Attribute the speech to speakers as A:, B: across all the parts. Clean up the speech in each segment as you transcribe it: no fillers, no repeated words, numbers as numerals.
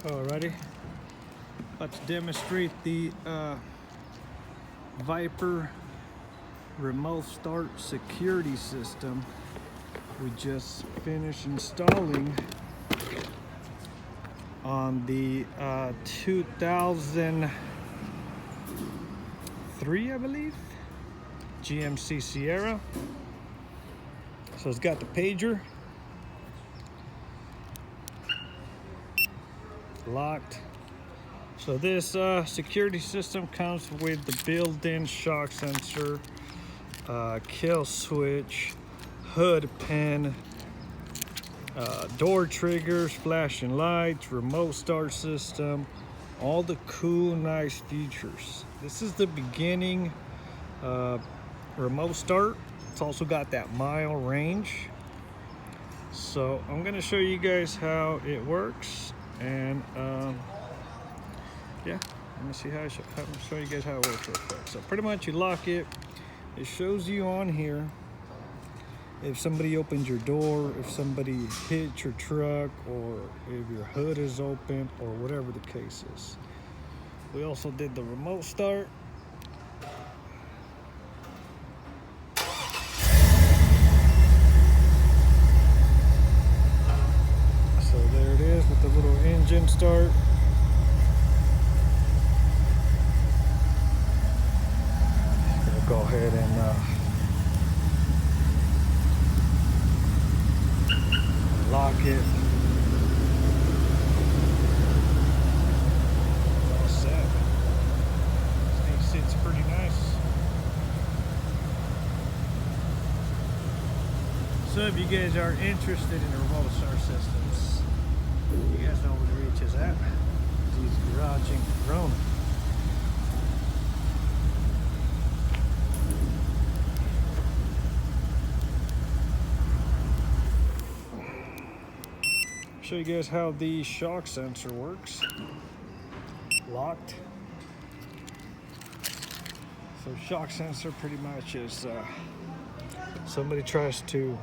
A: Alrighty, about to demonstrate the Viper remote start security system we just finished installing on the 2003, I believe, GMC Sierra. So it's got the pager, locked. So this security system comes with the built-in shock sensor, kill switch, hood pin, door triggers, flashing lights, remote start system, all the cool, nice features. This is the beginning remote start. It's also got that mile range. So I'm gonna show you guys how it works, and yeah, let me see how I'm gonna show you guys how it works real quick. So pretty much you lock it. It shows you on here if somebody opens your door, if somebody hits your truck, or if your hood is open, or whatever the case is. We also did the remote start. So there it is with the little engine start. We'll go ahead and lock it. All set. This thing sits pretty nice. So if you guys are interested in the remote start systems, you guys know where to reach us at. These Garage Inc. Corona. Show you guys how the shock sensor works. Locked. So shock sensor pretty much is somebody tries to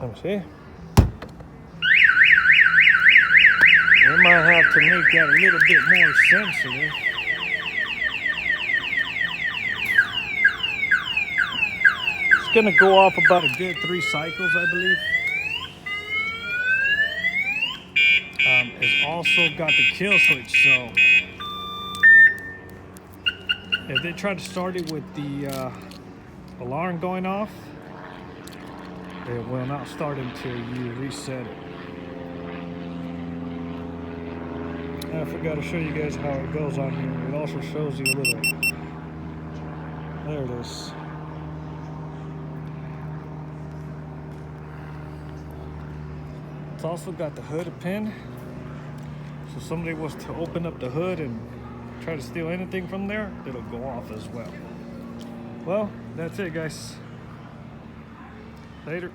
A: let me see. We might have to make that a little bit more sensitive. It's gonna go off about a good 3 cycles, I believe. It's also got the kill switch, so if they try to start it with the alarm going off, it will not start until you reset it. And I forgot to show you guys how it goes on here. It also shows you a little, there it is. It's also got the hood pin. So if somebody was to open up the hood and try to steal anything from there, it'll go off as well. Well, that's it, guys. Later.